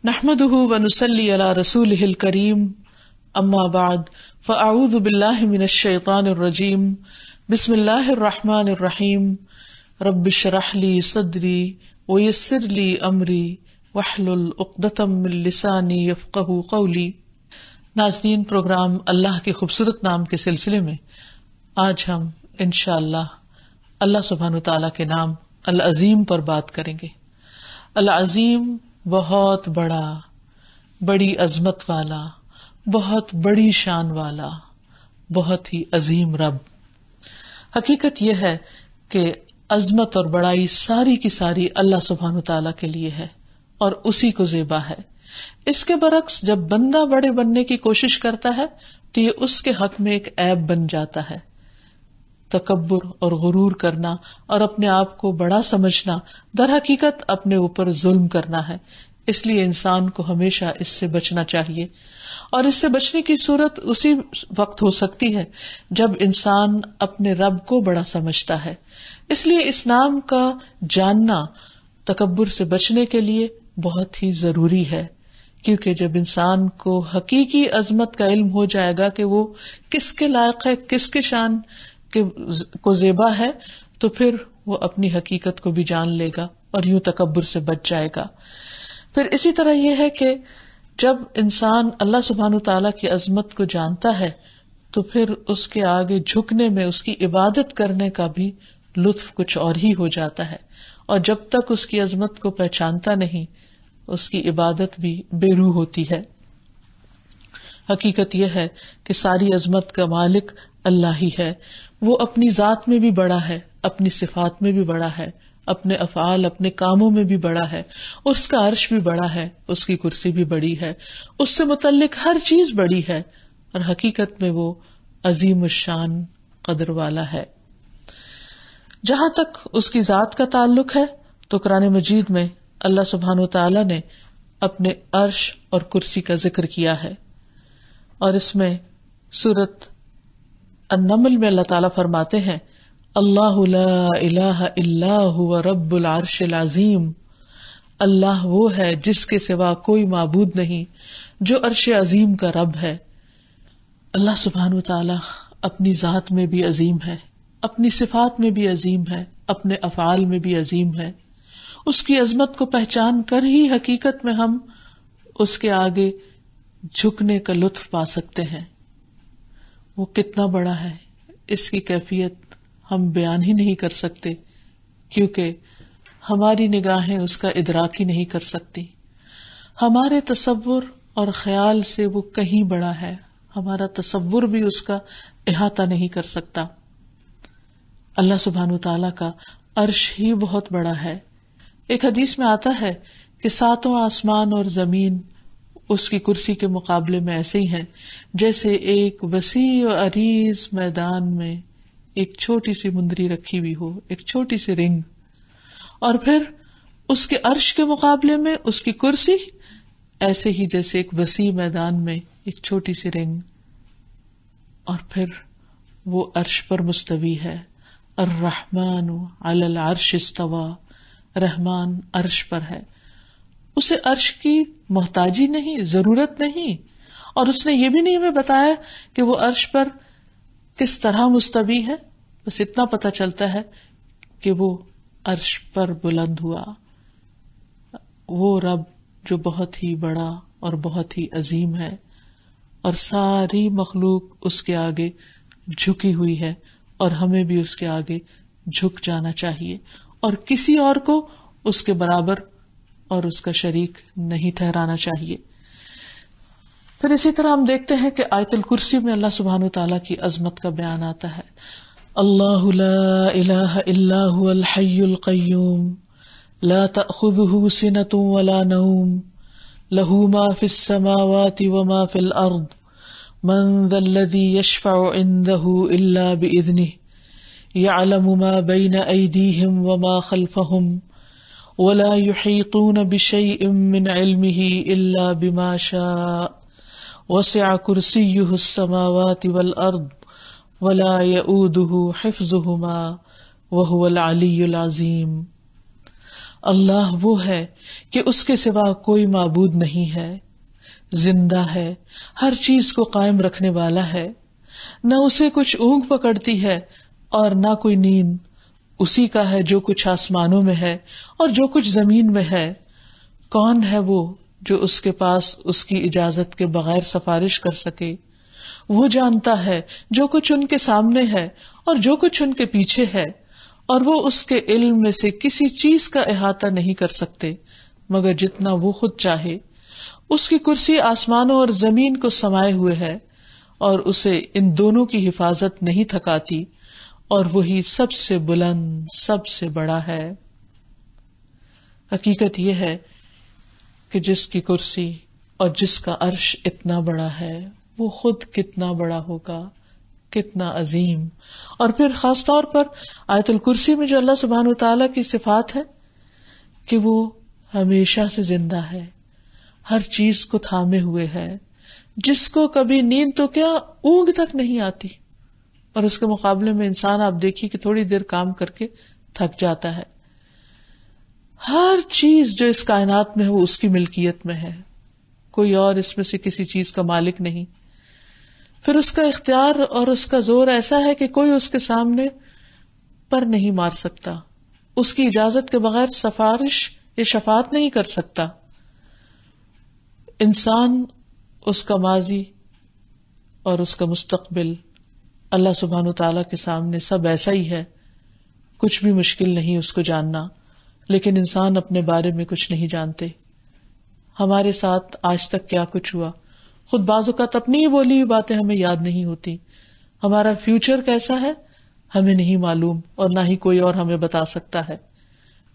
نحمده ونصلي على رسوله الكريم اما بعد فاعوذ بالله من الشيطان الرجيم بسم الله الرحمن الرحيم رب اشرح لي صدري ويسر لي امري واحلل عقدة من لساني يفقهوا قولي۔ ناظرین، پروگرام اللہ کے خوبصورت نام کے سلسلے میں آج ہم انشاءاللہ اللہ سبحانہ تعالیٰ کے نام العظیم پر بات کریں گے۔ العظیم بہت بڑا، بڑی عظمت والا، بہت بڑی شان والا، بہت ہی عظیم رب۔ حقیقت یہ ہے کہ عظمت اور بڑائی ساری کی ساری اللہ سبحانہ تعالیٰ کے لیے ہے اور اسی کو زیبا ہے۔ اس کے برعکس جب بندہ بڑے بننے کی کوشش کرتا ہے تو یہ اس کے حق میں ایک عیب بن جاتا ہے۔ تکبر اور غرور کرنا اور اپنے آپ کو بڑا سمجھنا در حقیقت اپنے اوپر ظلم کرنا ہے۔ اس لیے انسان کو ہمیشہ اس سے بچنا چاہیے، اور اس سے بچنے کی صورت اسی وقت ہو سکتی ہے جب انسان اپنے رب کو بڑا سمجھتا ہے۔ اس لیے اس نام کا جاننا تکبر سے بچنے کے لیے بہت ہی ضروری ہے، کیونکہ جب انسان کو حقیقی عظمت کا علم ہو جائے گا کہ وہ کس کے لائق ہے، کس کے شان کو زیبا ہے، تو پھر وہ اپنی حقیقت کو بھی جان لے گا اور یوں تکبر سے بچ جائے گا۔ پھر اسی طرح یہ ہے کہ جب انسان اللہ سبحانہ تعالیٰ کی عظمت کو جانتا ہے تو پھر اس کے آگے جھکنے میں، اس کی عبادت کرنے کا بھی لطف کچھ اور ہی ہو جاتا ہے، اور جب تک اس کی عظمت کو پہچانتا نہیں اس کی عبادت بھی بے روح ہوتی ہے۔ حقیقت یہ ہے کہ ساری عظمت کا مالک اللہ ہی ہے۔ وہ اپنی ذات میں بھی بڑا ہے، اپنی صفات میں بھی بڑا ہے، اپنے افعال، اپنے کاموں میں بھی بڑا ہے۔ اس کا عرش بھی بڑا ہے، اس کی کرسی بھی بڑی ہے، اس سے متعلق ہر چیز بڑی ہے، اور حقیقت میں وہ عظیم الشان قدر والا ہے۔ جہاں تک اس کی ذات کا تعلق ہے تو قرآن مجید میں اللہ سبحانہ وتعالی نے اپنے عرش اور کرسی کا ذکر کیا ہے، اور اس میں سورۃ النمل میں اللہ تعالیٰ فرماتے ہیں، اللہ لا الہ الا هو رب العرش العظیم۔ اللہ وہ ہے جس کے سوا کوئی معبود نہیں، جو عرش عظیم کا رب ہے۔ اللہ سبحانہ وتعالی اپنی ذات میں بھی عظیم ہے، اپنی صفات میں بھی عظیم ہے، اپنے افعال میں بھی عظیم ہے۔ اس کی عظمت کو پہچان کر ہی حقیقت میں ہم اس کے آگے جھکنے کا لطف پا سکتے ہیں۔ وہ کتنا بڑا ہے، اس کی کیفیت ہم بیان ہی نہیں کر سکتے، کیونکہ ہماری نگاہیں اس کا ادراک ہی نہیں کر سکتی۔ ہمارے تصور اور خیال سے وہ کہیں بڑا ہے، ہمارا تصور بھی اس کا احاطہ نہیں کر سکتا۔ اللہ سبحانہ تعالیٰ کا عرش ہی بہت بڑا ہے۔ ایک حدیث میں آتا ہے کہ ساتوں آسمان اور زمین اس کی کرسی کے مقابلے میں ایسے ہی ہیں جیسے ایک وسیع و عریض میدان میں ایک چھوٹی سی مندری رکھی ہوئی ہو، ایک چھوٹی سی رنگ، اور پھر اس کے عرش کے مقابلے میں اس کی کرسی ایسے ہی جیسے ایک وسیع میدان میں ایک چھوٹی سی رنگ، اور پھر وہ عرش پر مستوی ہے۔ الرحمن علی العرش استوی، رحمان عرش پر ہے۔ اسے عرش کی محتاجی نہیں، ضرورت نہیں، اور اس نے یہ بھی نہیں ہمیں بتایا کہ وہ عرش پر کس طرح مستوی ہے، بس اتنا پتہ چلتا ہے کہ وہ عرش پر بلند ہوا۔ وہ رب جو بہت ہی بڑا اور بہت ہی عظیم ہے، اور ساری مخلوق اس کے آگے جھکی ہوئی ہے، اور ہمیں بھی اس کے آگے جھک جانا چاہیے، اور کسی اور کو اس کے برابر اور اس کا شریک نہیں ٹھہرانا چاہیے۔ پھر اسی طرح ہم دیکھتے ہیں کہ آیت الکرسی میں اللہ سبحانہ تعالیٰ کی عظمت کا بیان آتا ہے، اللہ لا الہ الا هو الحی القیوم لا تأخذہ سنۃ ولا نوم لہ ما فی السماوات وما فی الارض من ذا الذی یشفع عندہ الا بإذنہ یعلم ما بین ایدیہم وما خلفہم ولا يحيطون بشيء من علمه إلا بما شاء وسع كرسيه السماوات والأرض ولا يؤوده حفظهما وهو العلي العظيم۔ اللہ وہ ہے کہ اس کے سوا کوئی معبود نہیں ہے، زندہ ہے، ہر چیز کو قائم رکھنے والا ہے، نہ اسے کچھ اونگ پکڑتی ہے اور نہ کوئی نیند، اسی کا ہے جو کچھ آسمانوں میں ہے اور جو کچھ زمین میں ہے۔ کون ہے وہ جو اس کے پاس اس کی اجازت کے بغیر سفارش کر سکے؟ وہ جانتا ہے جو کچھ ان کے سامنے ہے اور جو کچھ ان کے پیچھے ہے، اور وہ اس کے علم میں سے کسی چیز کا احاطہ نہیں کر سکتے مگر جتنا وہ خود چاہے۔ اس کی کرسی آسمانوں اور زمین کو سمائے ہوئے ہے اور اسے ان دونوں کی حفاظت نہیں تھکاتی، اور وہی سب سے بلند، سب سے بڑا ہے۔ حقیقت یہ ہے کہ جس کی کرسی اور جس کا عرش اتنا بڑا ہے وہ خود کتنا بڑا ہوگا، کتنا عظیم۔ اور پھر خاص طور پر آیت الکرسی میں جو اللہ سبحانہ وتعالیٰ کی صفات ہے کہ وہ ہمیشہ سے زندہ ہے، ہر چیز کو تھامے ہوئے ہے، جس کو کبھی نیند تو کیا اونگ تک نہیں آتی، اور اس کے مقابلے میں انسان آپ دیکھیے کہ تھوڑی دیر کام کر کے تھک جاتا ہے۔ ہر چیز جو اس کائنات میں ہے وہ اس کی ملکیت میں ہے، کوئی اور اس میں سے کسی چیز کا مالک نہیں۔ پھر اس کا اختیار اور اس کا زور ایسا ہے کہ کوئی اس کے سامنے پر نہیں مار سکتا، اس کی اجازت کے بغیر سفارش یا شفاعت نہیں کر سکتا۔ انسان، اس کا ماضی اور اس کا مستقبل اللہ سبحانہ تعالیٰ کے سامنے سب ایسا ہی ہے، کچھ بھی مشکل نہیں اس کو جاننا، لیکن انسان اپنے بارے میں کچھ نہیں جانتے۔ ہمارے ساتھ آج تک کیا کچھ ہوا، خود بعض اوقات اپنی ہی بولی ہوئی باتیں ہمیں یاد نہیں ہوتی، ہمارا فیوچر کیسا ہے ہمیں نہیں معلوم، اور نہ ہی کوئی اور ہمیں بتا سکتا ہے۔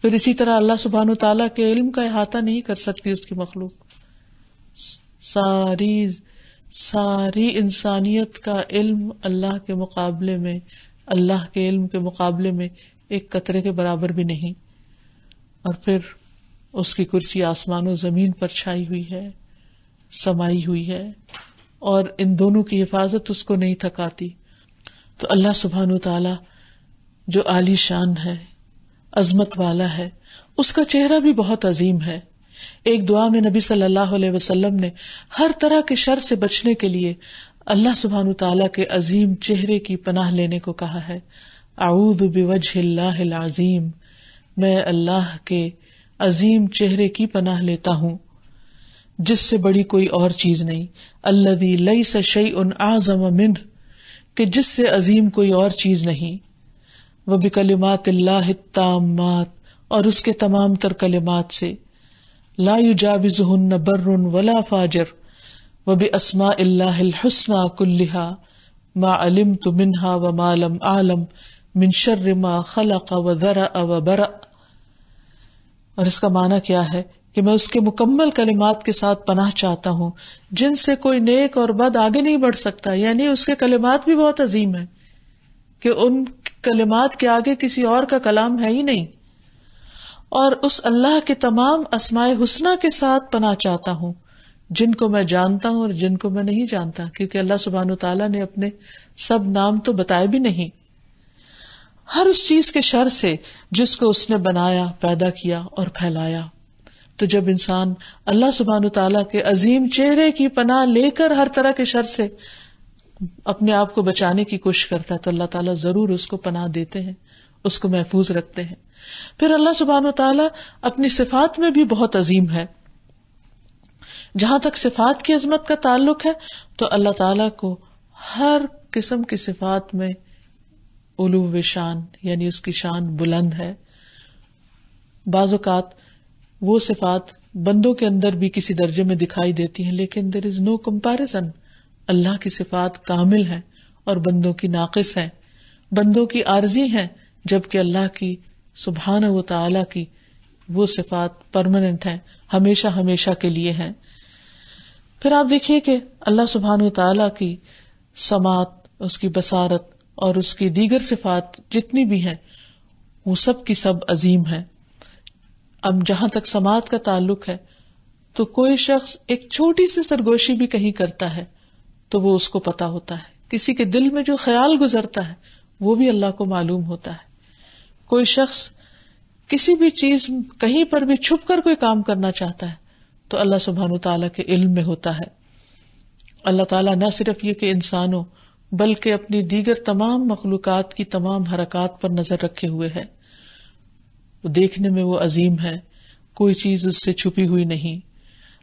پھر اسی طرح اللہ سبحانہ تعالیٰ کے علم کا احاطہ نہیں کر سکتی اس کی مخلوق۔ ساری انسانیت کا علم اللہ کے مقابلے میں، اللہ کے علم کے مقابلے میں ایک قطرے کے برابر بھی نہیں۔ اور پھر اس کی کرسی آسمان و زمین پر چھائی ہوئی ہے، سمائی ہوئی ہے، اور ان دونوں کی حفاظت اس کو نہیں تھکاتی۔ تو اللہ سبحانہ تعالی جو عالی شان ہے، عظمت والا ہے، اس کا چہرہ بھی بہت عظیم ہے۔ ایک دعا میں نبی صلی اللہ علیہ وسلم نے ہر طرح کے شر سے بچنے کے لیے اللہ سبحانہ تعالیٰ کے عظیم چہرے کی پناہ لینے کو کہا ہے۔ اعوذ بوجہ اللہ العظیم، میں اللہ کے عظیم چہرے کی پناہ لیتا ہوں جس سے بڑی کوئی اور چیز نہیں، الذی لیس شیء اعظم منہ، کہ جس سے عظیم کوئی اور چیز نہیں، وبکلمات اللہ التامات، اور اس کے تمام تر کلمات سے، لا یجاوزہن بر ولا فاجر، وباسماء اللہ الحسنى كلها ما علمت منها وما لم اعلم من شر ما خلق وذرأ وبرأ۔ اور اس کا معنی کیا ہے کہ میں اس کے مکمل کلمات کے ساتھ پناہ چاہتا ہوں جن سے کوئی نیک اور بد آگے نہیں بڑھ سکتا، یعنی اس کے کلمات بھی بہت عظیم ہیں کہ ان کلمات کے آگے کسی اور کا کلام ہے ہی نہیں۔ اور اس اللہ کے تمام اسماء حسنہ کے ساتھ پناہ چاہتا ہوں جن کو میں جانتا ہوں اور جن کو میں نہیں جانتا، کیونکہ اللہ سبحانہ تعالیٰ نے اپنے سب نام تو بتائے بھی نہیں۔ ہر اس چیز کے شر سے جس کو اس نے بنایا، پیدا کیا اور پھیلایا۔ تو جب انسان اللہ سبحانہ تعالیٰ کے عظیم چہرے کی پناہ لے کر ہر طرح کے شر سے اپنے آپ کو بچانے کی کوشش کرتا ہے تو اللہ تعالیٰ ضرور اس کو پناہ دیتے ہیں، اس کو محفوظ رکھتے ہیں۔ پھر اللہ سبحانہ تعالیٰ اپنی صفات میں بھی بہت عظیم ہے۔ جہاں تک صفات کی عظمت کا تعلق ہے تو اللہ تعالیٰ کو ہر قسم کی صفات میں علو شان، یعنی اس کی شان بلند ہے۔ بعض اوقات وہ صفات بندوں کے اندر بھی کسی درجے میں دکھائی دیتی ہیں، لیکن there is no comparison۔ اللہ کی صفات کامل ہیں اور بندوں کی ناقص ہیں، بندوں کی عارضی ہیں، جبکہ اللہ کی سبحانہ و تعالی کی وہ صفات پرماننٹ ہیں، ہمیشہ ہمیشہ کے لیے ہیں۔ پھر آپ دیکھیے کہ اللہ سبحانہ و تعالی کی سماعت، اس کی بصارت اور اس کی دیگر صفات جتنی بھی ہیں وہ سب کی سب عظیم ہیں۔ اب جہاں تک سماعت کا تعلق ہے تو کوئی شخص ایک چھوٹی سی سرگوشی بھی کہیں کرتا ہے تو وہ اس کو پتا ہوتا ہے، کسی کے دل میں جو خیال گزرتا ہے وہ بھی اللہ کو معلوم ہوتا ہے۔ کوئی شخص کسی بھی چیز کہیں پر بھی چھپ کر کوئی کام کرنا چاہتا ہے تو اللہ سبحانہ تعالیٰ کے علم میں ہوتا ہے. اللہ تعالیٰ نہ صرف یہ کہ انسانوں بلکہ اپنی دیگر تمام مخلوقات کی تمام حرکات پر نظر رکھے ہوئے ہے. دیکھنے میں وہ عظیم ہے، کوئی چیز اس سے چھپی ہوئی نہیں.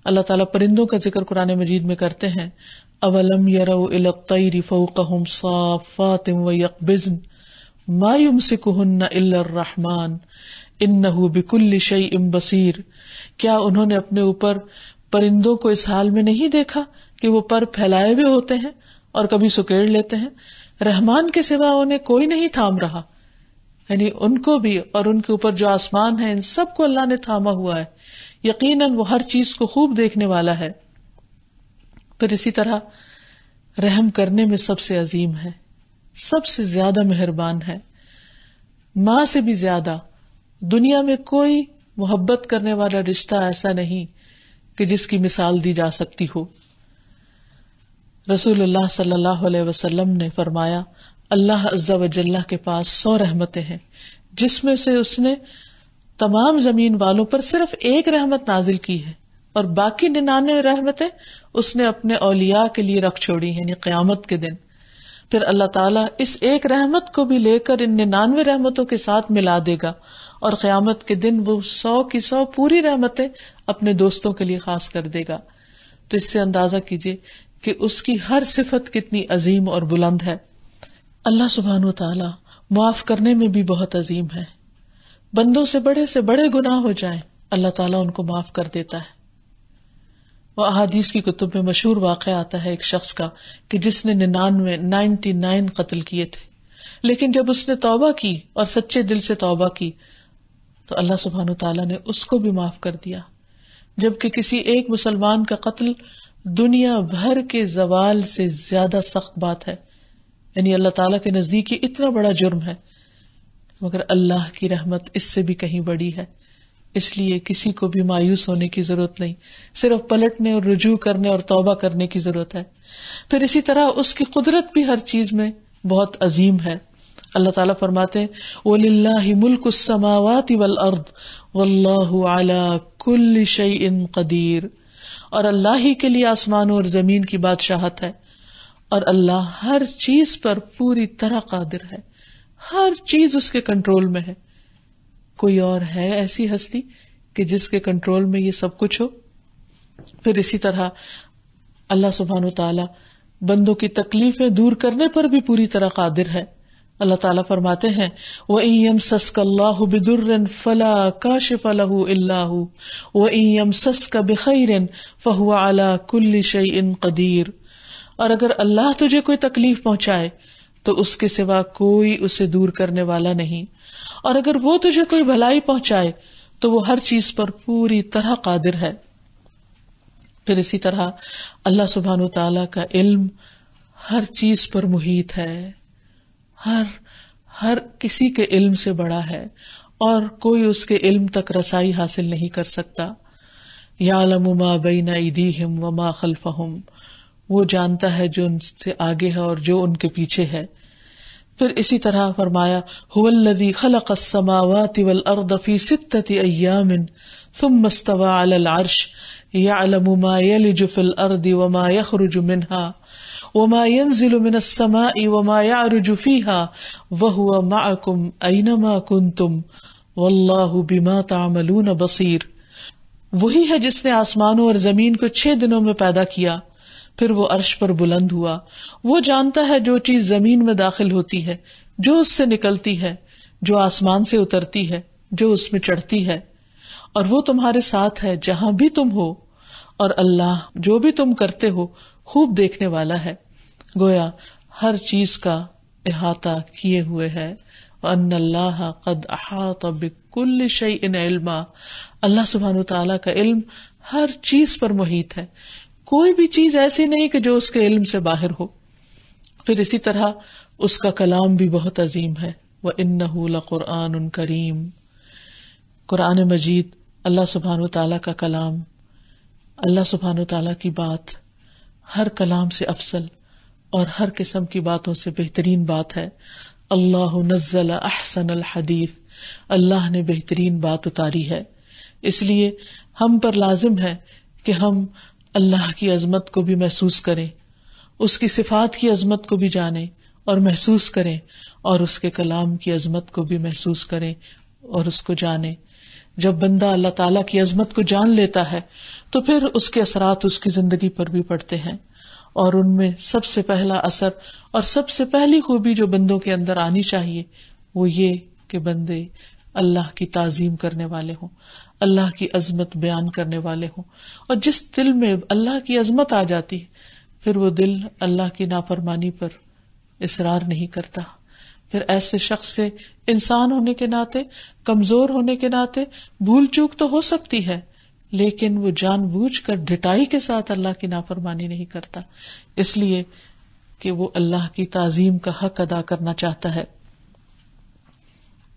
اللہ تعالیٰ پرندوں کا ذکر قرآن مجید میں کرتے ہیں، اولم یروا الی الطیر فوقہم صافات ویقبضن ما یمسکہن الا الرحمن انہ بکل شیء بصیر. کیا انہوں نے اپنے اوپر پرندوں کو اس حال میں نہیں دیکھا کہ وہ پر پھیلائے ہوئے ہوتے ہیں اور کبھی سکیڑ لیتے ہیں، رحمان کے سوا انہیں کوئی نہیں تھام رہا. یعنی ان کو بھی اور ان کے اوپر جو آسمان ہے ان سب کو اللہ نے تھاما ہوا ہے. یقیناً وہ ہر چیز کو خوب دیکھنے والا ہے. پھر اسی طرح رحم کرنے میں سب سے عظیم ہے، سب سے زیادہ مہربان ہے. ماں سے بھی زیادہ دنیا میں کوئی محبت کرنے والا رشتہ ایسا نہیں کہ جس کی مثال دی جا سکتی ہو. رسول اللہ صلی اللہ علیہ وسلم نے فرمایا، اللہ عز و جل کے پاس 100 رحمتیں ہیں جس میں سے اس نے تمام زمین والوں پر صرف ایک رحمت نازل کی ہے اور باقی 99 رحمتیں اس نے اپنے اولیاء کے لیے رکھ چھوڑی ہیں، یعنی قیامت کے دن. پھر اللہ تعالیٰ اس ایک رحمت کو بھی لے کر ان 99 رحمتوں کے ساتھ ملا دے گا اور قیامت کے دن وہ 100 کی 100 پوری رحمتیں اپنے دوستوں کے لیے خاص کر دے گا. تو اس سے اندازہ کیجئے کہ اس کی ہر صفت کتنی عظیم اور بلند ہے. اللہ سبحانہ و تعالیٰ معاف کرنے میں بھی بہت عظیم ہے. بندوں سے بڑے گناہ ہو جائیں اللہ تعالیٰ ان کو معاف کر دیتا ہے. وہ احادیث کی کتب میں مشہور واقعہ آتا ہے ایک شخص کا کہ جس نے 99 قتل کیے تھے، لیکن جب اس نے توبہ کی اور سچے دل سے توبہ کی تو اللہ سبحانہ تعالیٰ نے اس کو بھی معاف کر دیا. جبکہ کسی ایک مسلمان کا قتل دنیا بھر کے زوال سے زیادہ سخت بات ہے، یعنی اللہ تعالیٰ کے نزدیک یہ اتنا بڑا جرم ہے، مگر اللہ کی رحمت اس سے بھی کہیں بڑی ہے. اس لیے کسی کو بھی مایوس ہونے کی ضرورت نہیں، صرف پلٹنے اور رجوع کرنے اور توبہ کرنے کی ضرورت ہے. پھر اسی طرح اس کی قدرت بھی ہر چیز میں بہت عظیم ہے. اللہ تعالیٰ فرماتے ہیں وَلِلَّهِ مُلْكُ السَّمَاوَاتِ وَالْأَرْضِ وَاللَّهُ عَلَى كُلِّ شَيْءٍ قَدِيرٌ. اور اللہ ہی کے لیے آسمانوں اور زمین کی بادشاہت ہے اور اللہ ہر چیز پر پوری طرح قادر ہے، ہر چیز اس کے کنٹرول میں ہے. کوئی اور ہے ایسی ہستی کہ جس کے کنٹرول میں یہ سب کچھ ہو؟ پھر اسی طرح اللہ سبحانہ وتعالی بندوں کی تکلیفیں دور کرنے پر بھی پوری طرح قادر ہے. اللہ تعالیٰ فرماتے ہیں وَإِن يَمْسَسْكَ اللَّهُ بِضُرٍّ فَلَا كَاشِفَ لَهُ إِلَّا هُوَ وَإِن يَمْسَسْكَ بِخَيْرٍ فَهُوَ عَلَى كُلِّ شَيْءٍ قَدِيرٌ. اور اگر اللہ تجھے کوئی تکلیف پہنچائے تو اس کے سوا کوئی اسے دور کرنے والا نہیں، اور اگر وہ تجھے کوئی بھلائی پہنچائے تو وہ ہر چیز پر پوری طرح قادر ہے. پھر اسی طرح اللہ سبحانہ وتعالی کا علم ہر چیز پر محیط ہے، ہر کسی کے علم سے بڑا ہے اور کوئی اس کے علم تک رسائی حاصل نہیں کر سکتا. یعلم ما بین ایدیہم وما خلفہم، وہ جانتا ہے جو ان سے آگے ہے اور جو ان کے پیچھے ہے. پھر اسی طرح فرمایا هو الذی خلق السماوات والارض فی 6 ایام ثم استوى علی العرش یعلم ما یلج فی الارض وما یخرج منها وما ينزل من السماء وما يعرج فيها وهو معكم أينما كنتم والله بما تعملون بصير. وہی ہے جس نے آسمانوں اور زمین کو 6 دنوں میں پیدا کیا، پھر وہ عرش پر بلند ہوا. وہ جانتا ہے جو چیز زمین میں داخل ہوتی ہے، جو اس سے نکلتی ہے، جو آسمان سے اترتی ہے، جو اس میں چڑھتی ہے، اور وہ تمہارے ساتھ ہے جہاں بھی تم ہو، اور اللہ جو بھی تم کرتے ہو خوب دیکھنے والا ہے. گویا ہر چیز کا احاطہ کیے ہوئے ہے. وَأَنَّ اللَّهَ قَدْ أَحَاطَ بِكُلِّ شَيْءٍ عِلْمًا. اللہ سبحانہ وتعالیٰ کا علم ہر چیز پر محیط ہے، کوئی بھی چیز ایسی نہیں کہ جو اس کے علم سے باہر ہو. پھر اسی طرح اس کا کلام بھی بہت عظیم ہے. وَإِنَّهُ لَقُرْآنٌ كَرِيمٌ. قرآن مجید اللہ سبحانہ وتعالیٰ کا کلام، اللہ سبحانہ وتعالیٰ کی بات ہر کلام سے افضل اور ہر قسم کی باتوں سے بہترین بات ہے. اللہ نزل احسن الحدیث اللہ نے بہترین بات اتاری ہے. اس لیے ہم پر لازم ہے کہ ہم اللہ کی عظمت کو بھی محسوس کریں، اس کی صفات کی عظمت کو بھی جانیں اور محسوس کریں، اور اس کے کلام کی عظمت کو بھی محسوس کریں اور اس کو جانیں. جب بندہ اللہ تعالیٰ کی عظمت کو جان لیتا ہے تو پھر اس کے اثرات اس کی زندگی پر بھی پڑتے ہیں، اور ان میں سب سے پہلا اثر اور سب سے پہلی خوبی جو بندوں کے اندر آنی چاہیے وہ یہ کہ بندے اللہ کی تعظیم کرنے والے ہوں، اللہ کی عظمت بیان کرنے والے ہوں. اور جس دل میں اللہ کی عظمت آ جاتی ہے پھر وہ دل اللہ کی نافرمانی پر اصرار نہیں کرتا. پھر ایسے شخص سے انسان ہونے کے ناطے، کمزور ہونے کے ناطے بھول چوک تو ہو سکتی ہے، لیکن وہ جان بوجھ کر ڈٹائی کے ساتھ اللہ کی نافرمانی نہیں کرتا، اس لیے کہ وہ اللہ کی تعظیم کا حق ادا کرنا چاہتا ہے.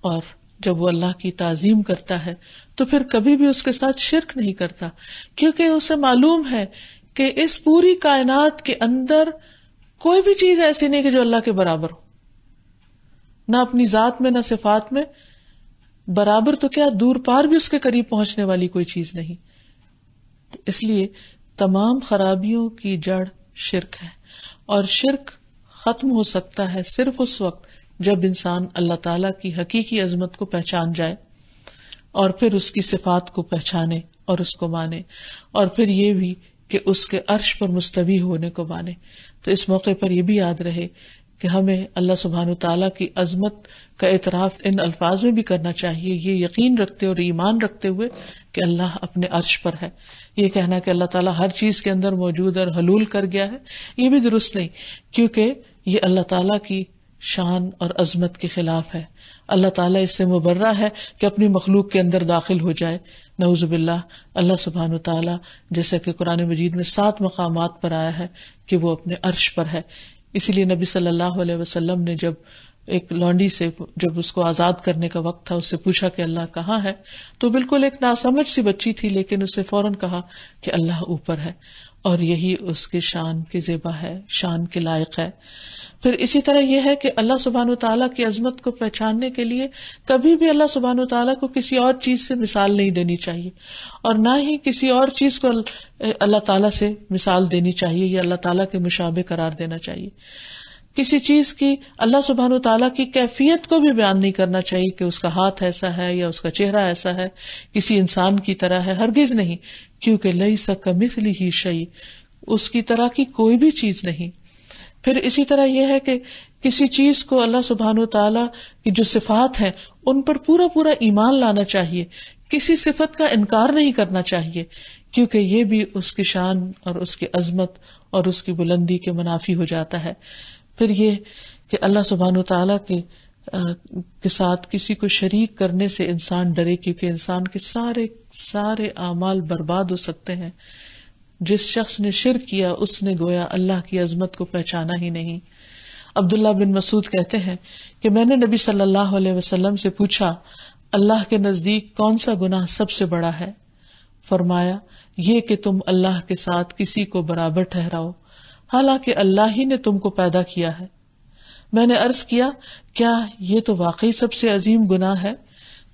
اور جب وہ اللہ کی تعظیم کرتا ہے تو پھر کبھی بھی اس کے ساتھ شرک نہیں کرتا، کیونکہ اسے معلوم ہے کہ اس پوری کائنات کے اندر کوئی بھی چیز ایسی نہیں کہ جو اللہ کے برابر ہو، نہ اپنی ذات میں نہ صفات میں، برابر تو کیا دور پار بھی اس کے قریب پہنچنے والی کوئی چیز نہیں. اس لیے تمام خرابیوں کی جڑ شرک ہے، اور شرک ختم ہو سکتا ہے صرف اس وقت جب انسان اللہ تعالی کی حقیقی عظمت کو پہچان جائے اور پھر اس کی صفات کو پہچانے اور اس کو مانے، اور پھر یہ بھی کہ اس کے عرش پر مستوی ہونے کو مانے. تو اس موقع پر یہ بھی یاد رہے کہ ہمیں اللہ سبحانہ وتعالیٰ کی عظمت کا اعتراف ان الفاظ میں بھی کرنا چاہیے، یہ یقین رکھتے اور ایمان رکھتے ہوئے کہ اللہ اپنے عرش پر ہے. یہ کہنا کہ اللہ تعالیٰ ہر چیز کے اندر موجود اور حلول کر گیا ہے، یہ بھی درست نہیں، کیونکہ یہ اللہ تعالیٰ کی شان اور عظمت کے خلاف ہے. اللہ تعالیٰ اس سے مبرہ ہے کہ اپنی مخلوق کے اندر داخل ہو جائے، نعوذ باللہ. اللہ سبحانہ وتعالیٰ جیسا کہ قرآن مجید میں 7 مقامات پر آیا ہے کہ وہ اپنے عرش پر ہے. اسی لیے نبی صلی اللہ علیہ وسلم نے جب ایک لونڈی سے جب اس کو آزاد کرنے کا وقت تھا، اس سے پوچھا کہ اللہ کہاں ہے، تو بالکل ایک ناسمجھ سی بچی تھی، لیکن اس سے فوراً کہا کہ اللہ اوپر ہے، اور یہی اس کے شان کے زیبا ہے، شان کے لائق ہے. پھر اسی طرح یہ ہے کہ اللہ سبحانہ وتعالیٰ کی عظمت کو پہچاننے کے لیے کبھی بھی اللہ سبحانہ وتعالیٰ کو کسی اور چیز سے مثال نہیں دینی چاہیے، اور نہ ہی کسی اور چیز کو اللہ تعالیٰ سے مثال دینی چاہیے یا اللہ تعالیٰ کے مشابہ قرار دینا چاہیے. کسی چیز کی اللہ سبحانہ وتعالیٰ کی کیفیت کو بھی بیان نہیں کرنا چاہیے کہ اس کا ہاتھ ایسا ہے یا اس کا چہرہ ایسا ہے، کسی انسان کی طرح ہے، ہرگز نہیں، کیونکہ لیس کمثلہ شیء، اس کی طرح کی کوئی بھی چیز نہیں. پھر اسی طرح یہ ہے کہ کسی چیز کو اللہ سبحانہ وتعالیٰ کی جو صفات ہیں ان پر پورا پورا ایمان لانا چاہیے، کسی صفت کا انکار نہیں کرنا چاہیے، کیونکہ یہ بھی اس کی شان اور اس کی عظمت اور اس کی بلندی کے منافی ہو جاتا ہے. پھر یہ کہ اللہ سبحانہ وتعالیٰ کے ساتھ کسی کو شریک کرنے سے انسان ڈرے، کیونکہ انسان کے سارے اعمال برباد ہو سکتے ہیں. جس شخص نے شرک کیا اس نے گویا اللہ کی عظمت کو پہچانا ہی نہیں. عبداللہ بن مسعود کہتے ہیں کہ میں نے نبی صلی اللہ علیہ وسلم سے پوچھا، اللہ کے نزدیک کون سا گناہ سب سے بڑا ہے؟ فرمایا، یہ کہ تم اللہ کے ساتھ کسی کو برابر ٹھہراؤ، حالانکہ اللہ ہی نے تم کو پیدا کیا ہے. میں نے عرض کیا، کیا یہ تو واقعی سب سے عظیم گناہ ہے؟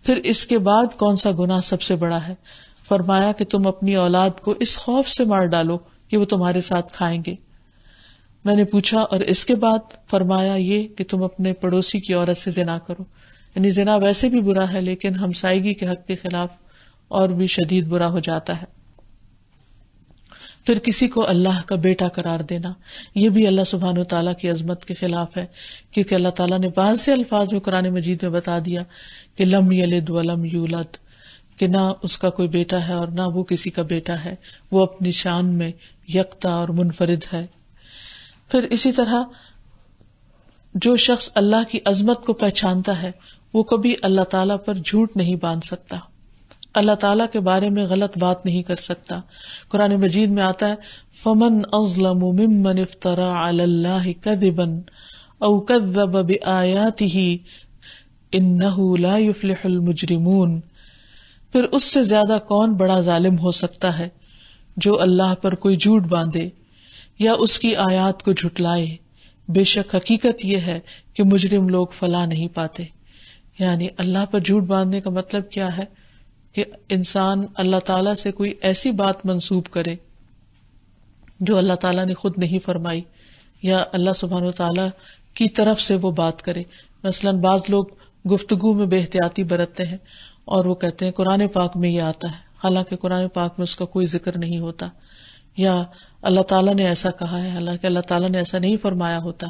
پھر اس کے بعد کون سا گناہ سب سے بڑا ہے؟ فرمایا کہ تم اپنی اولاد کو اس خوف سے مار ڈالو کہ وہ تمہارے ساتھ کھائیں گے. میں نے پوچھا، اور اس کے بعد؟ فرمایا یہ کہ تم اپنے پڑوسی کی عورت سے زنا کرو. یعنی زنا ویسے بھی برا ہے، لیکن ہمسائیگی کے حق کے خلاف اور بھی شدید برا ہو جاتا ہے. پھر کسی کو اللہ کا بیٹا قرار دینا، یہ بھی اللہ سبحانہ وتعالیٰ کی عظمت کے خلاف ہے، کیونکہ اللہ تعالیٰ نے بعض سے الفاظ میں قرآن مجید میں بتا دیا کہ لم یلد ولم یولد، کہ نہ اس کا کوئی بیٹا ہے اور نہ وہ کسی کا بیٹا ہے، وہ اپنی شان میں یکتا اور منفرد ہے. پھر اسی طرح جو شخص اللہ کی عظمت کو پہچانتا ہے وہ کبھی اللہ تعالیٰ پر جھوٹ نہیں باندھ سکتا، اللہ تعالیٰ کے بارے میں غلط بات نہیں کر سکتا. قرآن مجید میں آتا ہے فَمَنْ أَظْلَمُ مِمَّنِ افْتَرَى عَلَى اللَّهِ كَذِبًا أَوْ كَذَّبَ بِآيَاتِهِ إِنَّهُ لَا يُفْلِحُ الْمُجْرِمُونَ. پھر اس سے زیادہ کون بڑا ظالم ہو سکتا ہے جو اللہ پر کوئی جھوٹ باندھے یا اس کی آیات کو جھٹلائے. بے شک حقیقت یہ ہے کہ مجرم لوگ فلاح نہیں پاتے. یعنی اللہ پر جھوٹ باندھنے کا مطلب کیا ہے کہ انسان اللہ تعالیٰ سے کوئی ایسی بات منسوب کرے جو اللہ تعالیٰ نے خود نہیں فرمائی، یا اللہ سبحانہ و تعالیٰ کی طرف سے وہ بات کرے. مثلا بعض لوگ گفتگو میں بے احتیاطی برتتے ہیں اور وہ کہتے ہیں قرآن پاک میں یہ آتا ہے، حالانکہ قرآن پاک میں اس کا کوئی ذکر نہیں ہوتا، یا اللہ تعالیٰ نے ایسا کہا ہے حالانکہ اللہ تعالیٰ نے ایسا نہیں فرمایا ہوتا.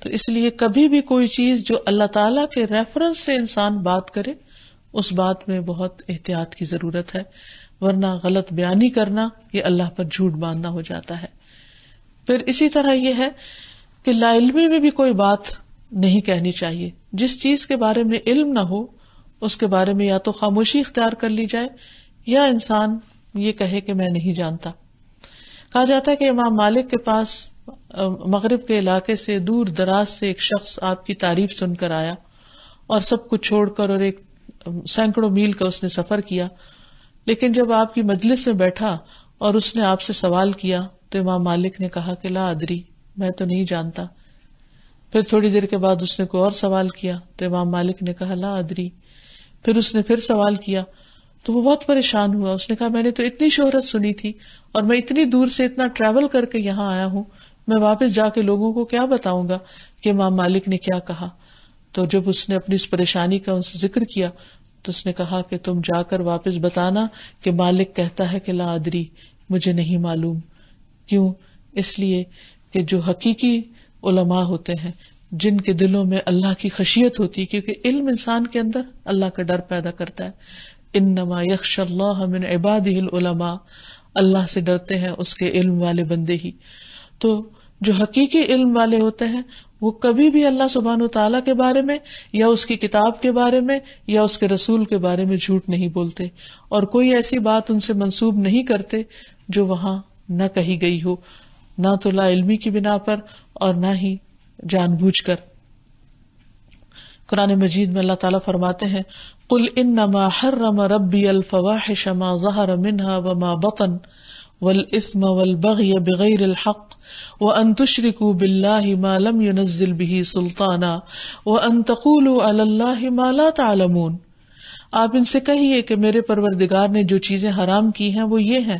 تو اس لیے کبھی بھی کوئی چیز جو اللہ تعالیٰ کے ریفرنس سے انسان بات کرے اس بات میں بہت احتیاط کی ضرورت ہے، ورنہ غلط بیانی کرنا یہ اللہ پر جھوٹ باندھنا ہو جاتا ہے. پھر اسی طرح یہ ہے کہ لا علمی میں بھی کوئی بات نہیں کہنی چاہیے. جس چیز کے بارے میں علم نہ ہو اس کے بارے میں یا تو خاموشی اختیار کر لی جائے یا انسان یہ کہے کہ میں نہیں جانتا. کہا جاتا ہے کہ امام مالک کے پاس مغرب کے علاقے سے دور دراز سے ایک شخص آپ کی تعریف سن کر آیا اور سب کچھ چھوڑ کر، اور ایک سینکڑوں میل کا اس نے سفر کیا. لیکن جب آپ کی مجلس میں بیٹھا اور اس نے آپ سے سوال کیا تو امام مالک نے کہا کہ لا ادری، میں تو نہیں جانتا. پھر تھوڑی دیر کے بعد اس نے کوئی اور سوال کیا تو امام مالک نے کہا لا ادری. پھر اس نے پھر سوال کیا تو وہ بہت پریشان ہوا. اس نے کہا میں نے تو اتنی شہرت سنی تھی اور میں اتنی دور سے اتنا ٹریول کر کے یہاں آیا ہوں، میں واپس جا کے لوگوں کو کیا بتاؤں گا کہ امام مالک نے کیا کہا. تو جب اس نے اپنی اس پریشانی کا ان سے ذکر کیا تو اس نے کہا کہ تم جا کر واپس بتانا کہ مالک کہتا ہے کہ لا ادری، مجھے نہیں معلوم. کیوں؟ اس لیے کہ جو حقیقی علماء ہوتے ہیں جن کے دلوں میں اللہ کی خشیت ہوتی ہے، کیونکہ علم انسان کے اندر اللہ کا ڈر پیدا کرتا ہے. انما یخشی اللہ من عبادہ العلماء، اللہ سے ڈرتے ہیں اس کے علم والے بندے ہی. تو جو حقیقی علم والے ہوتے ہیں وہ کبھی بھی اللہ سبحانہ وتعالیٰ کے بارے میں یا اس کی کتاب کے بارے میں یا اس کے رسول کے بارے میں جھوٹ نہیں بولتے، اور کوئی ایسی بات ان سے منسوب نہیں کرتے جو وہاں نہ کہی گئی ہو، نہ تو لا علمی کی بنا پر اور نہ ہی جان بوجھ کر. قرآن مجید میں اللہ تعالیٰ فرماتے ہیں قل انما حرم ربی الفواحش ما ظہر منها وما بطن والاثم والبغی بغیر الحق وان تشرکوا باللہ ما لم ينزل به سلطانا وان تقولوا علی اللہ ما لا تعلمون. آپ ان سے کہیے کہ میرے پروردگار نے جو چیزیں حرام کی ہیں وہ یہ ہیں: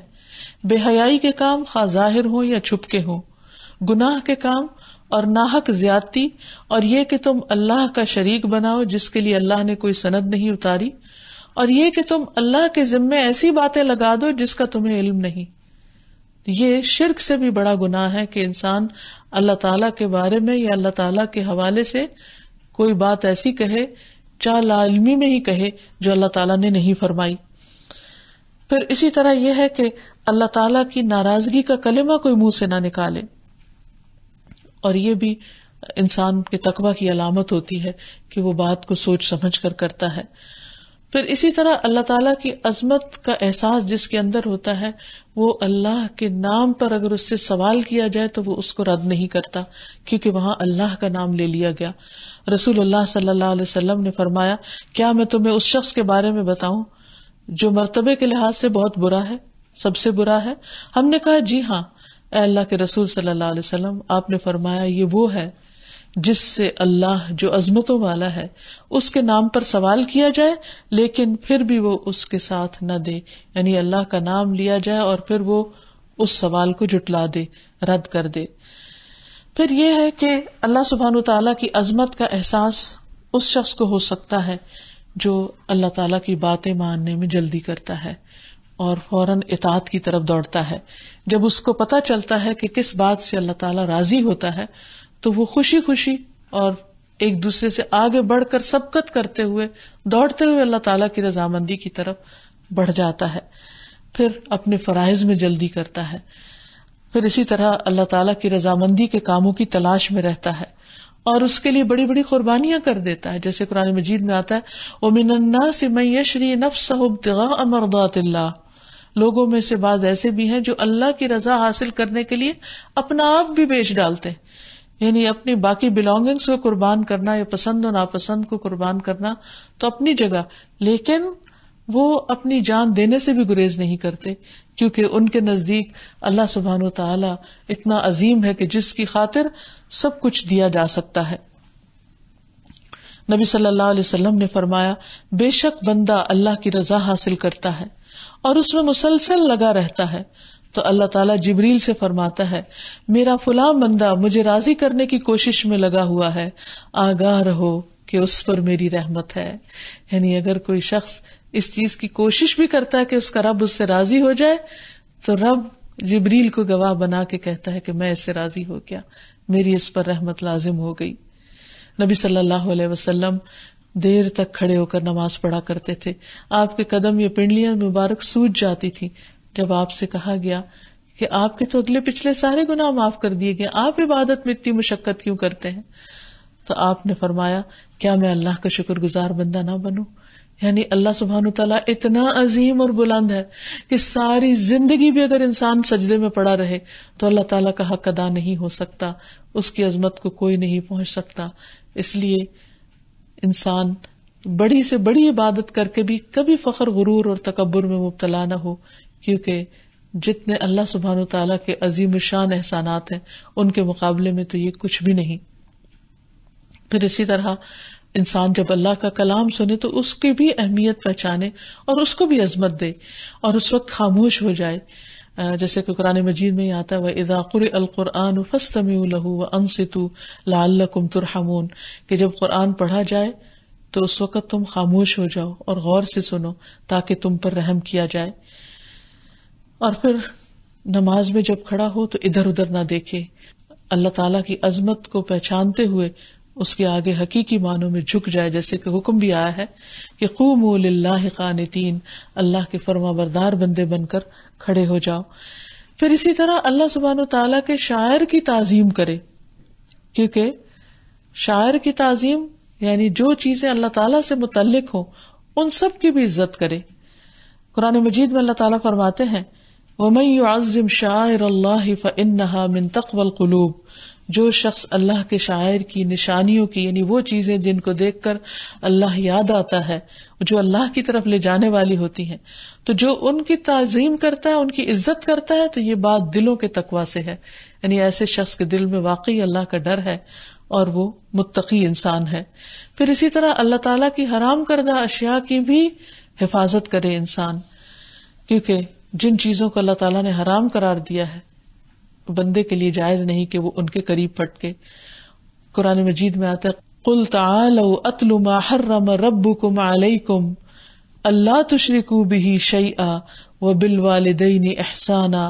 بے حیائی کے کام خواہ ظاہر ہوں یا چھپ کے ہوں، گناہ کے کام اور ناحق زیادتی، اور یہ کہ تم اللہ کا شریک بناؤ جس کے لیے اللہ نے کوئی سند نہیں اتاری، اور یہ کہ تم اللہ کے ذمے ایسی باتیں لگا دو جس کا تمہیں علم نہیں. یہ شرک سے بھی بڑا گناہ ہے کہ انسان اللہ تعالیٰ کے بارے میں یا اللہ تعالیٰ کے حوالے سے کوئی بات ایسی کہے، چاہے لا علمی میں ہی کہے، جو اللہ تعالیٰ نے نہیں فرمائی. پھر اسی طرح یہ ہے کہ اللہ تعالیٰ کی ناراضگی کا کلمہ کوئی منہ سے نہ نکالے، اور یہ بھی انسان کے تقویٰ کی علامت ہوتی ہے کہ وہ بات کو سوچ سمجھ کر کرتا ہے. پھر اسی طرح اللہ تعالیٰ کی عظمت کا احساس جس کے اندر ہوتا ہے، وہ اللہ کے نام پر اگر اس سے سوال کیا جائے تو وہ اس کو رد نہیں کرتا، کیونکہ وہاں اللہ کا نام لے لیا گیا. رسول اللہ صلی اللہ علیہ وسلم نے فرمایا کیا میں تمہیں اس شخص کے بارے میں بتاؤں جو مرتبے کے لحاظ سے بہت برا ہے، سب سے برا ہے؟ ہم نے کہا جی ہاں اے اللہ کے رسول صلی اللہ علیہ وسلم. آپ نے فرمایا یہ وہ ہے جس سے اللہ جو عظمتوں والا ہے اس کے نام پر سوال کیا جائے لیکن پھر بھی وہ اس کے ساتھ نہ دے، یعنی اللہ کا نام لیا جائے اور پھر وہ اس سوال کو جھٹلا دے، رد کر دے. پھر یہ ہے کہ اللہ سبحانہ وتعالیٰ کی عظمت کا احساس اس شخص کو ہو سکتا ہے جو اللہ تعالیٰ کی باتیں ماننے میں جلدی کرتا ہے اور فوراً اطاعت کی طرف دوڑتا ہے. جب اس کو پتہ چلتا ہے کہ کس بات سے اللہ تعالیٰ راضی ہوتا ہے تو وہ خوشی خوشی اور ایک دوسرے سے آگے بڑھ کر سبقت کرتے ہوئے دوڑتے ہوئے اللہ تعالیٰ کی رضامندی کی طرف بڑھ جاتا ہے. پھر اپنے فرائض میں جلدی کرتا ہے. پھر اسی طرح اللہ تعالیٰ کی رضامندی کے کاموں کی تلاش میں رہتا ہے اور اس کے لیے بڑی بڑی قربانیاں کر دیتا ہے. جیسے قرآن مجید میں آتا ہے وَمِنَ النَّاسِ مَن يَشْرِي نَفْسَهُ ابْتِغَاءَ مَرْضَاتِ اللَّهِ. لوگوں میں سے بعض ایسے بھی ہیں جو اللہ کی رضا حاصل کرنے کے لیے اپنا آپ بھی بیچ ڈالتے ہیں، یعنی اپنی باقی بلانگنگز کو قربان کرنا یا پسند و ناپسند کو قربان کرنا تو اپنی جگہ، لیکن وہ اپنی جان دینے سے بھی گریز نہیں کرتے کیونکہ ان کے نزدیک اللہ سبحانہ وتعالی اتنا عظیم ہے کہ جس کی خاطر سب کچھ دیا جا سکتا ہے. نبی صلی اللہ علیہ وسلم نے فرمایا بے شک بندہ اللہ کی رضا حاصل کرتا ہے اور اس میں مسلسل لگا رہتا ہے تو اللہ تعالیٰ جبریل سے فرماتا ہے میرا فلاں بندہ مجھے راضی کرنے کی کوشش میں لگا ہوا ہے، آگاہ رہو کہ اس پر میری رحمت ہے. یعنی اگر کوئی شخص اس چیز کی کوشش بھی کرتا ہے کہ اس کا رب اس سے راضی ہو جائے تو رب جبریل کو گواہ بنا کے کہتا ہے کہ میں اس سے راضی ہو گیا، میری اس پر رحمت لازم ہو گئی. نبی صلی اللہ علیہ وسلم دیر تک کھڑے ہو کر نماز پڑھا کرتے تھے. آپ کے قدم یا پنڈلیاں مبارک سوج جاتی تھی. جب آپ سے کہا گیا کہ آپ کے تو اگلے پچھلے سارے گناہ معاف کر دیے گئے، آپ عبادت میں اتنی مشقت کیوں کرتے ہیں؟ تو آپ نے فرمایا کیا میں اللہ کا شکر گزار بندہ نہ بنوں؟ یعنی اللہ سبحانہ تعالیٰ اتنا عظیم اور بلند ہے کہ ساری زندگی بھی اگر انسان سجدے میں پڑا رہے تو اللہ تعالیٰ کا حق ادا نہیں ہو سکتا، اس کی عظمت کو کوئی نہیں پہنچ سکتا. اس لیے انسان بڑی سے بڑی عبادت کر کے بھی کبھی فخر غرور اور تکبر میں مبتلا نہ ہو، کیونکہ جتنے اللہ سبحانہ تعالیٰ کے عظیم الشان احسانات ہیں ان کے مقابلے میں تو یہ کچھ بھی نہیں. پھر اسی طرح انسان جب اللہ کا کلام سنے تو اس کی بھی اہمیت پہچانے اور اس کو بھی عظمت دے اور اس وقت خاموش ہو جائے. جیسے کہ قرآن مجید میں یہ آتا ہے وَإِذَا قُرِئَ الْقُرْآنُ فَاسْتَمِعُوا لَهُ وَأَنصِتُوا لَعَلَّكُمْ تُرْحَمُونَ کہ جب قرآن پڑھا جائے تو اس وقت تم خاموش ہو جاؤ اور غور سے سنو تاکہ تم پر رحم کیا جائے. اور پھر نماز میں جب کھڑا ہو تو ادھر ادھر نہ دیکھے، اللہ تعالیٰ کی عظمت کو پہچانتے ہوئے اس کے آگے حقیقی معنوں میں جھک جائے، جیسے کہ حکم بھی آیا ہے کہ قوموا للہ قانتین، اللہ کے فرما بردار بندے بن کر کھڑے ہو جاؤ. پھر اسی طرح اللہ سبحانہ و تعالیٰ کے شاعر کی تعظیم کرے، کیونکہ شاعر کی تعظیم یعنی جو چیزیں اللہ تعالیٰ سے متعلق ہوں ان سب کی بھی عزت کرے. قرآن مجید میں اللہ تعالیٰ فرماتے ہیں وَمَن يُعَظِّمْ شَعَائِرَ اللَّهِ فَإِنَّهَا مِن تَقْوَى الْقُلُوبِ، جو شخص اللہ کے شاعر کی نشانیوں کی یعنی وہ چیزیں جن کو دیکھ کر اللہ یاد آتا ہے، جو اللہ کی طرف لے جانے والی ہوتی ہیں، تو جو ان کی تعظیم کرتا ہے، ان کی عزت کرتا ہے، تو یہ بات دلوں کے تقویٰ سے ہے. یعنی ایسے شخص کے دل میں واقعی اللہ کا ڈر ہے اور وہ متقی انسان ہے. پھر اسی طرح اللہ تعالیٰ کی حرام کردہ اشیاء کی بھی حفاظت کرے انسان، کیونکہ جن چیزوں کو اللہ تعالیٰ نے حرام قرار دیا ہے بندے کے لیے جائز نہیں کہ وہ ان کے قریب پٹکے. قرآن مجید میں آتا ہے قُلْ تَعَالَوْا أَتْلُ مَا حَرَّمَ رَبُّكُمْ عَلَيْكُمْ أَلَّا تُشْرِكُوا بِهِ شَيْئًا وَبِالْوَالِدَيْنِ إِحْسَانًا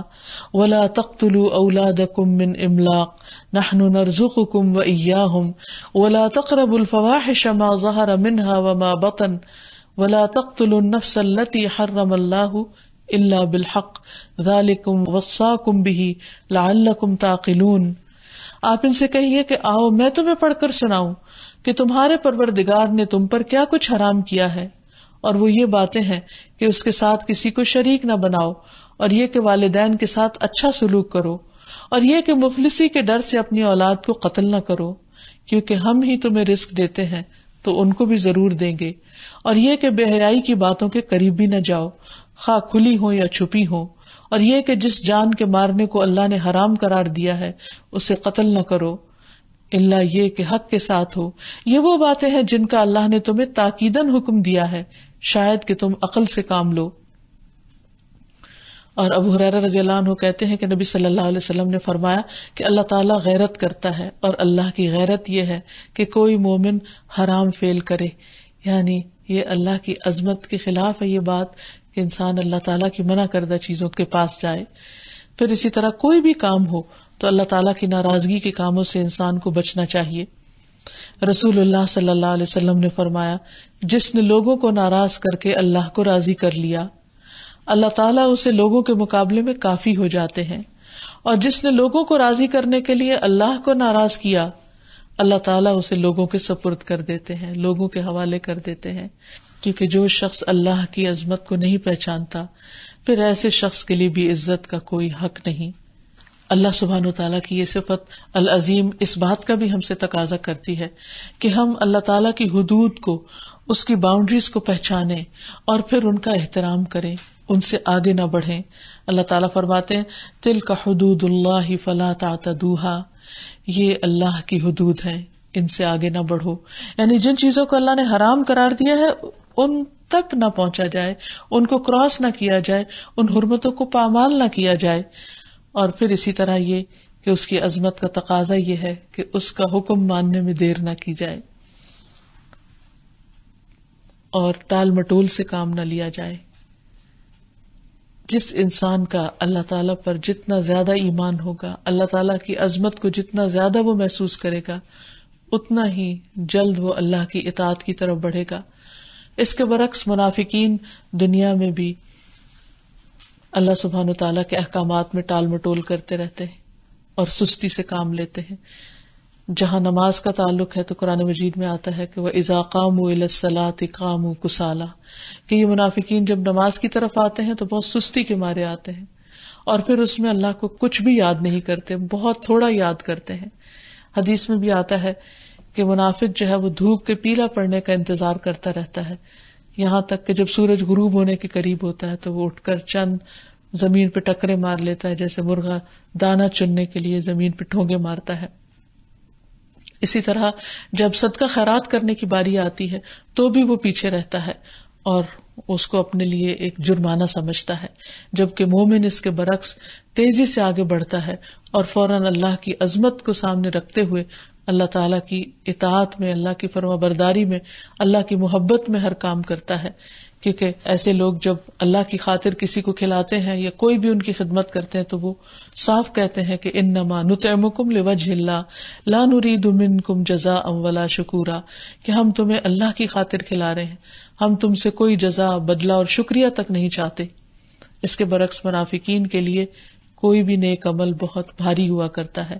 وَلَا تَقْتُلُوا أَوْلَادَكُمْ مِنْ إِمْلَاقٍ نَحْنُ نَرْزُقُكُمْ وَإِيَّاهُمْ وَلَا تَقْرَبُوا الْفَوَاحِشَ مَا ظَهَرَ مِنْهَا وَمَا بَطَنَ وَلَا تَقْتُلُوا النَّفْسَ الَّتِي حَرَّمَ اللَّهُ الا بالحق ذالکم وصاکم بہ لعلکم تعقلون. آپ ان سے کہیے کہ آؤ میں تمہیں پڑھ کر سناؤں کہ تمہارے پروردگار نے تم پر کیا کچھ حرام کیا ہے، اور وہ یہ باتیں ہیں کہ اس کے ساتھ کسی کو شریک نہ بناؤ، اور یہ کہ والدین کے ساتھ اچھا سلوک کرو، اور یہ کہ مفلسی کے ڈر سے اپنی اولاد کو قتل نہ کرو، کیونکہ ہم ہی تمہیں رزق دیتے ہیں تو ان کو بھی ضرور دیں گے، اور یہ کہ بے حیائی کی باتوں کے قریب بھی نہ جاؤ خواہ کھلی ہو یا چھپی ہو، اور یہ کہ جس جان کے مارنے کو اللہ نے حرام قرار دیا ہے اسے قتل نہ کرو الا یہ کہ حق کے ساتھ ہو. یہ وہ باتیں ہیں جن کا اللہ نے تمہیں تاکیداً حکم دیا ہے، شاید کہ تم عقل سے کام لو. اور ابو ہریرہ رضی اللہ عنہ کہتے ہیں کہ نبی صلی اللہ علیہ وسلم نے فرمایا کہ اللہ تعالیٰ غیرت کرتا ہے، اور اللہ کی غیرت یہ ہے کہ کوئی مومن حرام فعل کرے. یعنی یہ اللہ کی عظمت کے خلاف ہے یہ بات کہ انسان اللہ تعالیٰ کی منع کردہ چیزوں کے پاس جائے. پھر اسی طرح کوئی بھی کام ہو تو اللہ تعالیٰ کی ناراضگی کے کاموں سے انسان کو بچنا چاہیے. رسول اللہ صلی اللہ علیہ وسلم نے فرمایا جس نے لوگوں کو ناراض کر کے اللہ کو راضی کر لیا، اللہ تعالیٰ اسے لوگوں کے مقابلے میں کافی ہو جاتے ہیں، اور جس نے لوگوں کو راضی کرنے کے لیے اللہ کو ناراض کیا، اللہ تعالیٰ اسے لوگوں کے سپرد کر دیتے ہیں، لوگوں کے حوالے کر دیتے ہیں. کیونکہ جو شخص اللہ کی عظمت کو نہیں پہچانتا پھر ایسے شخص کے لیے بھی عزت کا کوئی حق نہیں. اللہ سبحانہ وتعالیٰ کی یہ صفت العظیم اس بات کا بھی ہم سے تقاضا کرتی ہے کہ ہم اللہ تعالیٰ کی حدود کو، اس کی باؤنڈریز کو پہچانیں اور پھر ان کا احترام کریں، ان سے آگے نہ بڑھیں. اللہ تعالیٰ فرماتے ہیں تلک حدود اللہ فلا تعتدوها، یہ اللہ کی حدود ہیں، ان سے آگے نہ بڑھو. یعنی جن چیزوں کو اللہ نے حرام قرار دیا ہے ان تک نہ پہنچا جائے، ان کو کراس نہ کیا جائے، ان حرمتوں کو پامال نہ کیا جائے. اور پھر اسی طرح یہ کہ اس کی عظمت کا تقاضا یہ ہے کہ اس کا حکم ماننے میں دیر نہ کی جائے اور ٹال مٹول سے کام نہ لیا جائے. جس انسان کا اللہ تعالیٰ پر جتنا زیادہ ایمان ہوگا، اللہ تعالیٰ کی عظمت کو جتنا زیادہ وہ محسوس کرے گا، اتنا ہی جلد وہ اللہ کی اطاعت کی طرف بڑھے گا. اس کے برعکس منافقین دنیا میں بھی اللہ سبحانہ وتعالیٰ کے احکامات میں ٹال مٹول کرتے رہتے ہیں اور سستی سے کام لیتے ہیں. جہاں نماز کا تعلق ہے تو قرآن مجید میں آتا ہے کہ وَإِذَا قَامُوا إِلَى الصَّلَاةِ قَامُوا كُسَالَىٰ، کہ یہ منافقین جب نماز کی طرف آتے ہیں تو بہت سستی کے مارے آتے ہیں اور پھر اس میں اللہ کو کچھ بھی یاد نہیں کرتے، بہت تھوڑا یاد کرتے ہیں. حدیث میں بھی آتا ہے کہ منافق جو ہے وہ دھوپ کے پیلا پڑنے کا انتظار کرتا رہتا ہے، یہاں تک کہ جب سورج غروب ہونے کے قریب ہوتا ہے تو وہ اٹھ کر چند زمین پہ ٹکرے مار لیتا ہے، جیسے مرغا دانا چننے کے لیے زمین پہ ٹھونگے مارتا ہے. اسی طرح جب صدقہ خیرات کرنے کی باری آتی ہے تو بھی وہ پیچھے رہتا ہے اور اس کو اپنے لیے ایک جرمانہ سمجھتا ہے، جبکہ مومن اس کے برعکس تیزی سے آگے بڑھتا ہے اور فوراً اللہ کی عظمت کو سامنے رکھتے ہوئے اللہ تعالیٰ کی اطاعت میں، اللہ کی فرما برداری میں، اللہ کی محبت میں ہر کام کرتا ہے. کیونکہ ایسے لوگ جب اللہ کی خاطر کسی کو کھلاتے ہیں یا کوئی بھی ان کی خدمت کرتے ہیں تو وہ صاف کہتے ہیں کہ انما نطعمکم لوجہ اللہ لا نرید منکم جزاء ولا شکورا، کہ ہم تمہیں اللہ کی خاطر کھلا رہے ہیں، ہم تم سے کوئی جزا، بدلہ اور شکریہ تک نہیں چاہتے. اس کے برعکس منافقین کے لیے کوئی بھی نیک عمل بہت بھاری ہوا کرتا ہے.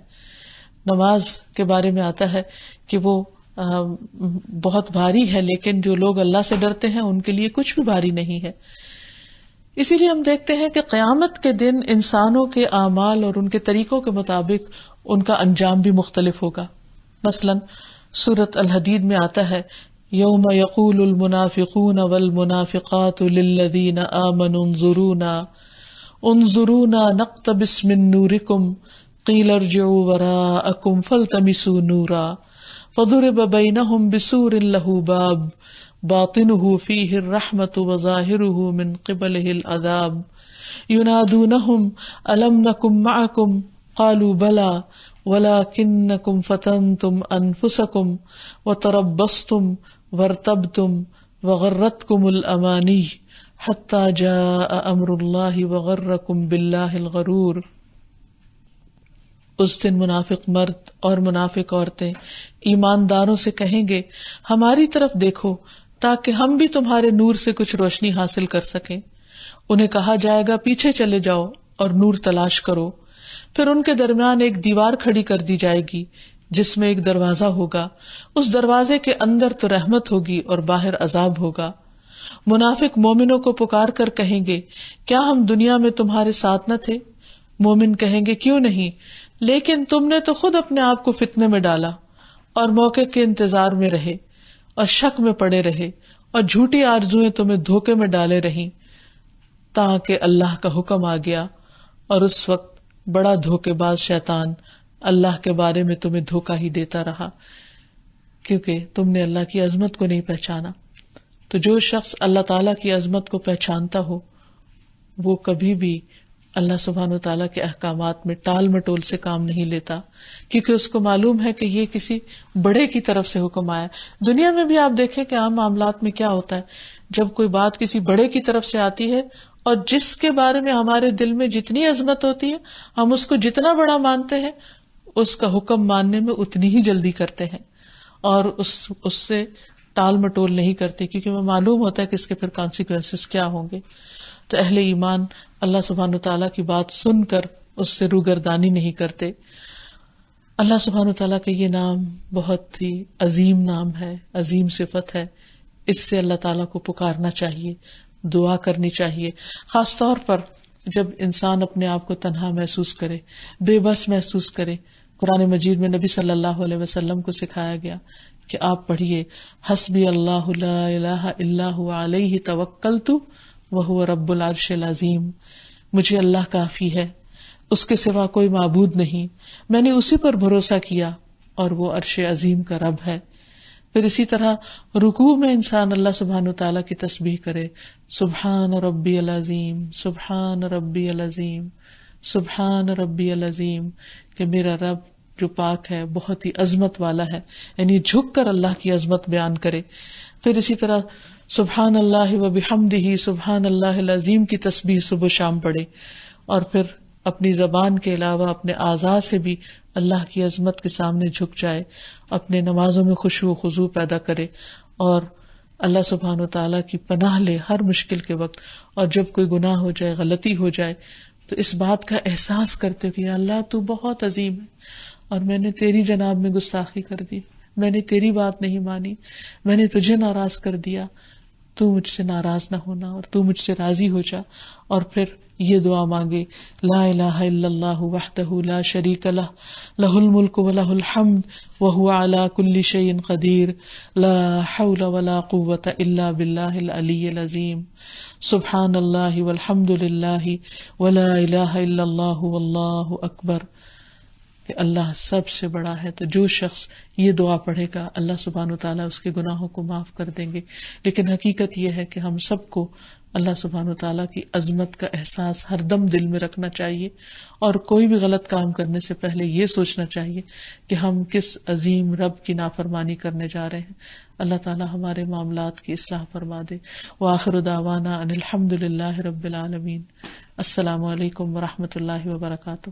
نماز کے بارے میں آتا ہے کہ وہ بہت بھاری ہے، لیکن جو لوگ اللہ سے ڈرتے ہیں ان کے لیے کچھ بھی بھاری نہیں ہے. اسی لیے ہم دیکھتے ہیں کہ قیامت کے دن انسانوں کے اعمال اور ان کے طریقوں کے مطابق ان کا انجام بھی مختلف ہوگا. مثلا سورۃ الحدید میں آتا ہے یوم یقول المنافقون والمنافقات للذین آمنوا انظرونا نقتبس من نورکم قیل ارجعوا وراءکم فالتمسوا نورا فضرب بینہم بسور لہ باب باطنہ فیہ الرحمۃ وظاہرہ من قبلہ العذاب ینادونہم الم نکن معکم قالوا بلی ولکنکم فتنتم انفسکم وتربصتم وارتبتم وغرتکم الامانی حتی جاء امر اللہ وغرکم باللہ الغرور. اس دن منافق مرد اور منافق عورتیں ایمانداروں سے کہیں گے ہماری طرف دیکھو تاکہ ہم بھی تمہارے نور سے کچھ روشنی حاصل کر سکیں. انہیں کہا جائے گا پیچھے چلے جاؤ اور نور تلاش کرو. پھر ان کے درمیان ایک دیوار کھڑی کر دی جائے گی جس میں ایک دروازہ ہوگا، اس دروازے کے اندر تو رحمت ہوگی اور باہر عذاب ہوگا. منافق مومنوں کو پکار کر کہیں گے کیا ہم دنیا میں تمہارے ساتھ نہ تھے؟ مومن کہیں گے کیوں نہیں، لیکن تم نے تو خود اپنے آپ کو فتنے میں ڈالا اور موقع کے انتظار میں رہے اور شک میں پڑے رہے اور جھوٹی آرزویں تمہیں دھوکے میں ڈالے رہیں تاکہ اللہ کا حکم آ گیا اور اس وقت بڑا دھوکے باز شیطان اللہ کے بارے میں تمہیں دھوکہ ہی دیتا رہا کیونکہ تم نے اللہ کی عظمت کو نہیں پہچانا. تو جو شخص اللہ تعالیٰ کی عظمت کو پہچانتا ہو وہ کبھی بھی اللہ سبحانہ وتعالیٰ کے احکامات میں ٹال مٹول سے کام نہیں لیتا، کیونکہ اس کو معلوم ہے کہ یہ کسی بڑے کی طرف سے حکم آیا. دنیا میں بھی آپ دیکھیں کہ عام معاملات میں کیا ہوتا ہے، جب کوئی بات کسی بڑے کی طرف سے آتی ہے اور جس کے بارے میں ہمارے دل میں جتنی عظمت ہوتی ہے ہم اس کو جتنا بڑا مانتے ہیں اس کا حکم ماننے میں اتنی ہی جلدی کرتے ہیں اور اس سے ٹال مٹول نہیں کرتے، کیونکہ ہمیں معلوم ہوتا ہے کہ اس کے پھر کانسیکوینسز کیا ہوں گے. تو اہل ایمان اللہ سبحانہ تعالیٰ کی بات سن کر اس سے روگردانی نہیں کرتے. اللہ سبحانہ تعالیٰ کا یہ نام بہت ہی عظیم نام ہے، عظیم صفت ہے. اس سے اللہ تعالیٰ کو پکارنا چاہیے، دعا کرنی چاہیے، خاص طور پر جب انسان اپنے آپ کو تنہا محسوس کرے، بے بس محسوس کرے. قرآن مجید میں نبی صلی اللہ علیہ وسلم کو سکھایا گیا کہ آپ پڑھیے حسبی اللہ لا الہ الا هو علیہ توکلت وہو رب العرش العظیم، مجھے اللہ کافی ہے، اس کے سوا کوئی معبود نہیں، میں نے اسی پر بھروسہ کیا اور وہ عرش عظیم کا رب ہے. پھر اسی طرح رکوع میں انسان اللہ سبحانہ وتعالیٰ کی تسبیح کرے، سبحان ربی العظیم، سبحان ربی العظیم، سبحان ربی العظیم، کہ میرا رب جو پاک ہے بہت ہی عظمت والا ہے، یعنی جھک کر اللہ کی عظمت بیان کرے. پھر اسی طرح سبحان اللہ و بحمدہ، سبحان اللہ العظیم کی تسبیح صبح شام پڑھے. اور پھر اپنی زبان کے علاوہ اپنے اعضاء سے بھی اللہ کی عظمت کے سامنے جھک جائے، اپنے نمازوں میں خشوع و خضوع پیدا کرے اور اللہ سبحانہ و تعالیٰ کی پناہ لے ہر مشکل کے وقت. اور جب کوئی گناہ ہو جائے، غلطی ہو جائے، تو اس بات کا احساس کرتے کہ یا اللہ تو بہت عظیم ہے اور میں نے تیری جناب میں گستاخی کر دی، میں نے تیری بات نہیں مانی، میں نے تجھے ناراض کر دیا، تو مجھ سے ناراض نہ ہونا اور تو مجھ سے راضی ہو جا. اور پھر یہ دعا مانگے، لا الہ الا اللہ وحدہ لا شریک لہ، لہ الملک ولہ الحمد وہو علی کل شیء قدیر، لا حول ولا قوۃ الا باللہ العلی العظیم، سبحان اللہ والحمد للہ ولا الہ الا اللہ واللہ اکبر. کہ اللہ سب سے بڑا ہے. تو جو شخص یہ دعا پڑھے گا اللہ سبحانہ وتعالیٰ اس کے گناہوں کو معاف کر دیں گے. لیکن حقیقت یہ ہے کہ ہم سب کو اللہ سبحانہ وتعالیٰ کی عظمت کا احساس ہر دم دل میں رکھنا چاہیے، اور کوئی بھی غلط کام کرنے سے پہلے یہ سوچنا چاہیے کہ ہم کس عظیم رب کی نافرمانی کرنے جا رہے ہیں. اللہ تعالیٰ ہمارے معاملات کی اصلاح فرما دے. وآخر دعوانا ان الحمد للہ رب العالمین. السلام علیکم ورحمۃ اللہ وبرکاتہ.